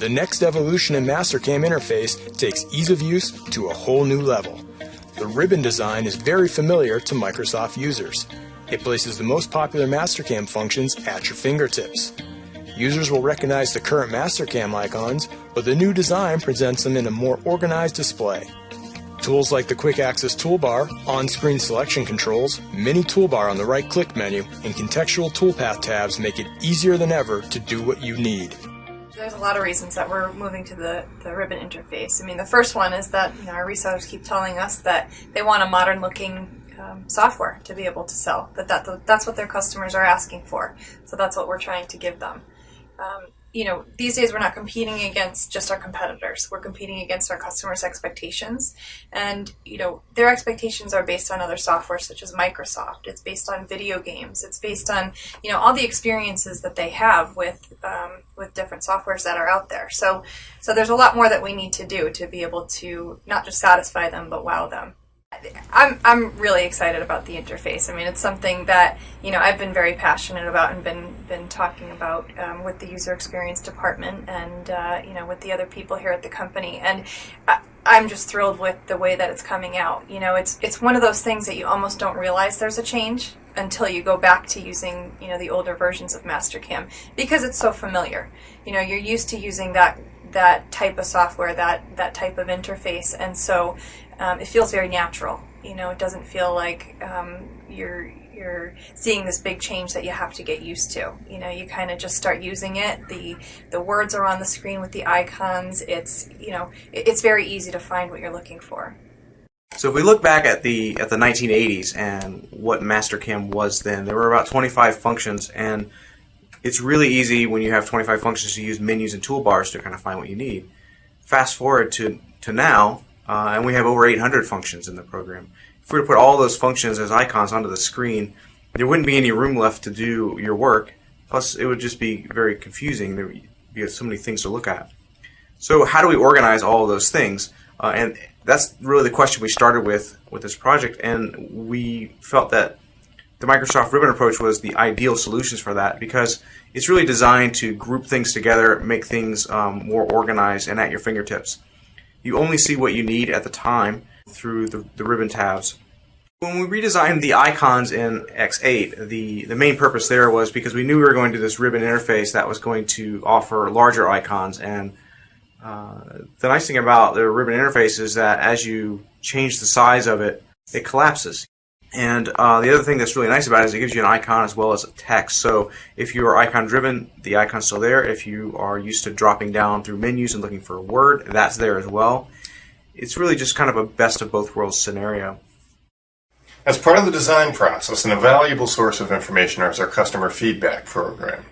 The next evolution in Mastercam interface takes ease of use to a whole new level. The ribbon design is very familiar to Microsoft users. It places the most popular Mastercam functions at your fingertips. Users will recognize the current Mastercam icons, but the new design presents them in a more organized display. Tools like the Quick Access Toolbar, on-screen selection controls, mini toolbar on the right-click menu, and contextual toolpath tabs make it easier than ever to do what you need. There's a lot of reasons that we're moving to the ribbon interface. I mean, the first one is that our resellers keep telling us that they want a modern-looking software to be able to sell. That's what their customers are asking for. So that's what we're trying to give them. These days we're not competing against just our competitors. We're competing against our customers' expectations. And, their expectations are based on other software such as Microsoft. It's based on video games. It's based on, all the experiences that they have with different softwares that are out there. So there's a lot more that we need to do to be able to not just satisfy them, but wow them. I'm really excited about the interface. I mean, it's something that I've been very passionate about and been talking about with the user experience department and with the other people here at the company. And I'm just thrilled with the way that it's coming out. It's one of those things that you almost don't realize there's a change until you go back to using the older versions of Mastercam because it's so familiar. You're used to using that type of software, that type of interface, and so it feels very natural. It doesn't feel like you're seeing this big change that you have to get used to. You kind of just start using it. The words are on the screen with the icons. It's very easy to find what you're looking for. So if we look back at the 1980s and what Mastercam was then, there were about 25 functions, and it's really easy when you have 25 functions to use menus and toolbars to kind of find what you need. Fast forward to now, and we have over 800 functions in the program. If we were to put all those functions as icons onto the screen, there wouldn't be any room left to do your work. Plus, it would just be very confusing. There would be so many things to look at. So how do we organize all of those things? And that's really the question we started with this project, and we felt that the Microsoft Ribbon approach was the ideal solutions for that because it's really designed to group things together, make things more organized and at your fingertips. You only see what you need at the time through the ribbon tabs. When we redesigned the icons in X8, the main purpose there was because we knew we were going to this ribbon interface that was going to offer larger icons, and the nice thing about the ribbon interface is that as you change the size of it, it collapses. And the other thing that's really nice about it is it gives you an icon as well as a text. So if you are icon driven, the icon's still there. If you are used to dropping down through menus and looking for a word, that's there as well. It's really just kind of a best of both worlds scenario. As part of the design process, an invaluable source of information is our customer feedback program.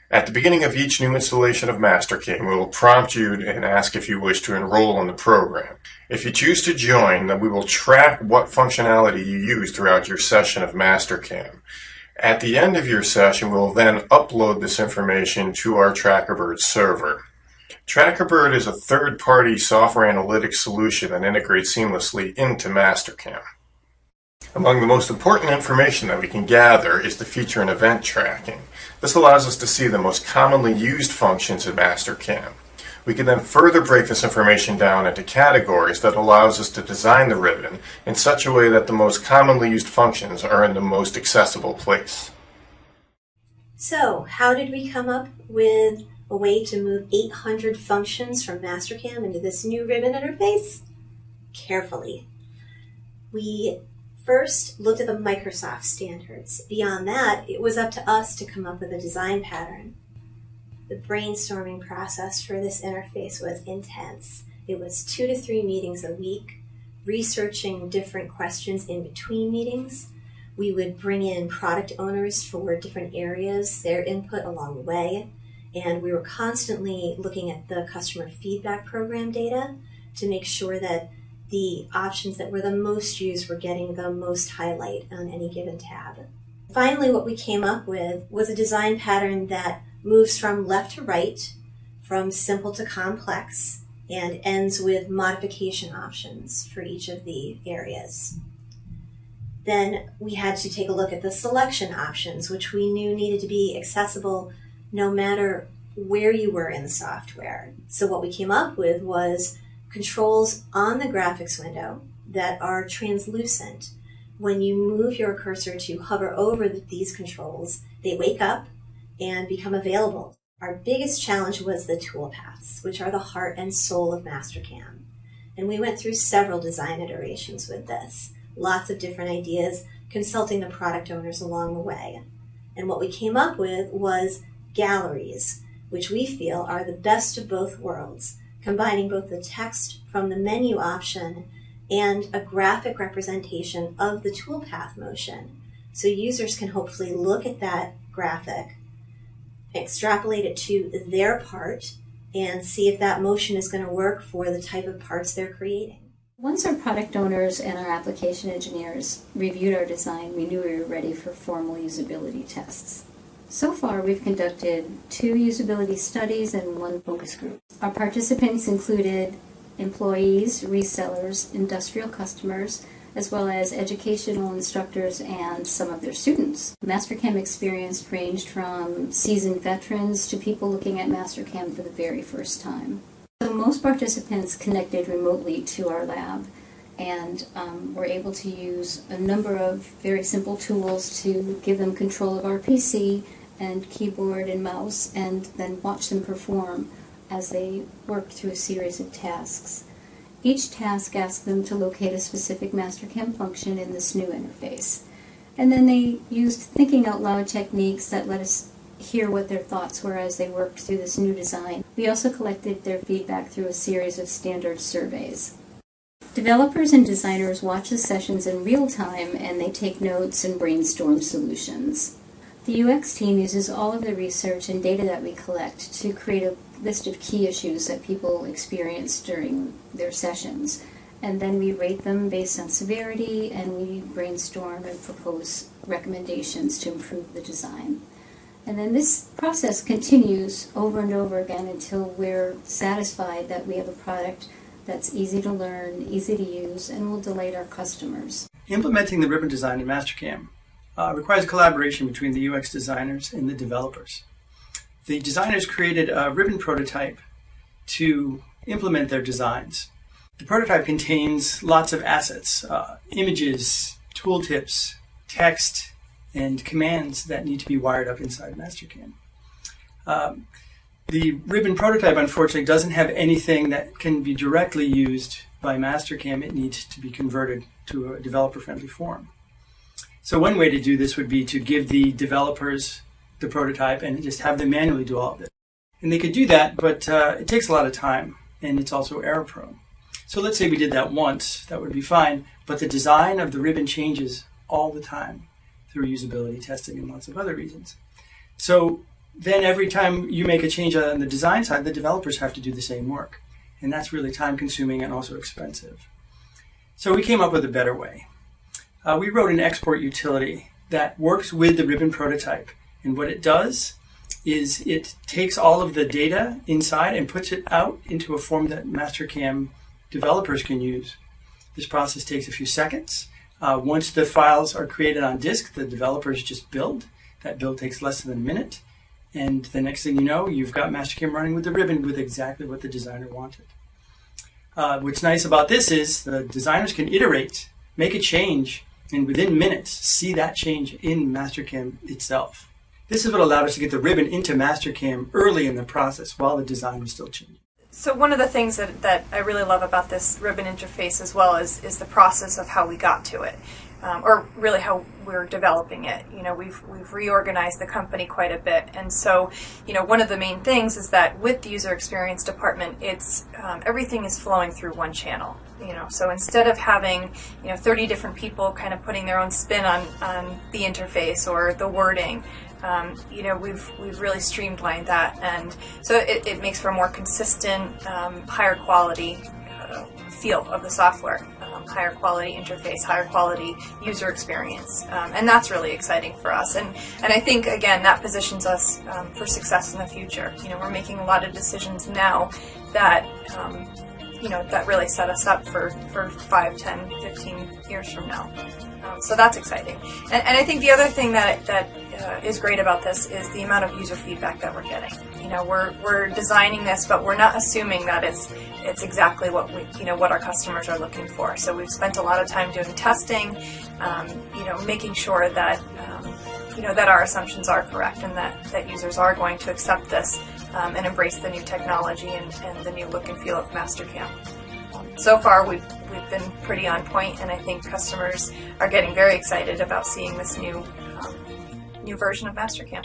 At the beginning of each new installation of Mastercam, we will prompt you and ask if you wish to enroll in the program. If you choose to join, then we will track what functionality you use throughout your session of Mastercam. At the end of your session, we will then upload this information to our TrackerBird server. TrackerBird is a third-party software analytics solution that integrates seamlessly into Mastercam. Among the most important information that we can gather is the feature and event tracking. This allows us to see the most commonly used functions in Mastercam. We can then further break this information down into categories that allows us to design the ribbon in such a way that the most commonly used functions are in the most accessible place. So, how did we come up with a way to move 800 functions from Mastercam into this new ribbon interface? Carefully. We first looked at the Microsoft standards. Beyond that, it was up to us to come up with a design pattern. The brainstorming process for this interface was intense. It was 2 to 3 meetings a week, researching different questions in between meetings. We would bring in product owners for different areas, their input along the way, and we were constantly looking at the customer feedback program data to make sure that the options that were the most used were getting the most highlight on any given tab. Finally, what we came up with was a design pattern that moves from left to right, from simple to complex, and ends with modification options for each of the areas. Then we had to take a look at the selection options, which we knew needed to be accessible no matter where you were in the software. So what we came up with was controls on the graphics window that are translucent. When you move your cursor to hover over these controls, they wake up and become available. Our biggest challenge was the toolpaths, which are the heart and soul of Mastercam. And we went through several design iterations with this, lots of different ideas, consulting the product owners along the way. And what we came up with was galleries, which we feel are the best of both worlds, combining both the text from the menu option and a graphic representation of the toolpath motion. So users can hopefully look at that graphic, extrapolate it to their part, and see if that motion is going to work for the type of parts they're creating. Once our product owners and our application engineers reviewed our design, we knew we were ready for formal usability tests. So far, we've conducted 2 usability studies and 1 focus group. Our participants included employees, resellers, industrial customers, as well as educational instructors and some of their students. Mastercam experience ranged from seasoned veterans to people looking at Mastercam for the very first time. So most participants connected remotely to our lab and were able to use a number of very simple tools to give them control of our PC and keyboard and mouse, and then watch them perform as they worked through a series of tasks. Each task asked them to locate a specific Mastercam function in this new interface. And then they used thinking out loud techniques that let us hear what their thoughts were as they worked through this new design. We also collected their feedback through a series of standard surveys. Developers and designers watch the sessions in real time, and they take notes and brainstorm solutions. The UX team uses all of the research and data that we collect to create a list of key issues that people experience during their sessions. And then we rate them based on severity, and we brainstorm and propose recommendations to improve the design. And then this process continues over and over again until we're satisfied that we have a product that's easy to learn, easy to use, and will delight our customers. Implementing the ribbon design in Mastercam requires collaboration between the UX designers and the developers. The designers created a ribbon prototype to implement their designs. The prototype contains lots of assets, images, tooltips, text, and commands that need to be wired up inside Mastercam. The ribbon prototype, unfortunately, doesn't have anything that can be directly used by Mastercam. It needs to be converted to a developer-friendly form. So one way to do this would be to give the developers the prototype and just have them manually do all of it. And they could do that, but it takes a lot of time, and it's also error-prone. So let's say we did that once, that would be fine, but the design of the ribbon changes all the time through usability testing and lots of other reasons. So then every time you make a change on the design side, the developers have to do the same work. And that's really time-consuming and also expensive. So we came up with a better way. We wrote an export utility that works with the ribbon prototype. And what it does is it takes all of the data inside and puts it out into a form that Mastercam developers can use. This process takes a few seconds. Once the files are created on disk, the developers just build. That build takes less than a minute. And the next thing you know, you've got Mastercam running with the ribbon with exactly what the designer wanted. What's nice about this is the designers can iterate, make a change, and within minutes see that change in Mastercam itself. This is what allowed us to get the ribbon into Mastercam early in the process while the design was still changing. So one of the things that I really love about this ribbon interface as well is the process of how we got to it, or really how we're developing it. You know, we've reorganized the company quite a bit, and so one of the main things is that with the user experience department, it's everything is flowing through one channel. So instead of having 30 different people kind of putting their own spin on the interface or the wording. We've really streamlined that, and so it makes for a more consistent, higher quality feel of the software, higher quality interface, higher quality user experience, and that's really exciting for us. And I think again that positions us for success in the future. We're making a lot of decisions now that that really set us up for 5, 10, 15 years from now. So that's exciting. And I think the other thing that is great about this is the amount of user feedback that we're getting. You know, we're designing this, but we're not assuming that it's exactly what what our customers are looking for. So we've spent a lot of time doing testing, making sure that that our assumptions are correct and that users are going to accept this and embrace the new technology and the new look and feel of Mastercam. So far, we've been pretty on point, and I think customers are getting very excited about seeing this new version of Mastercam.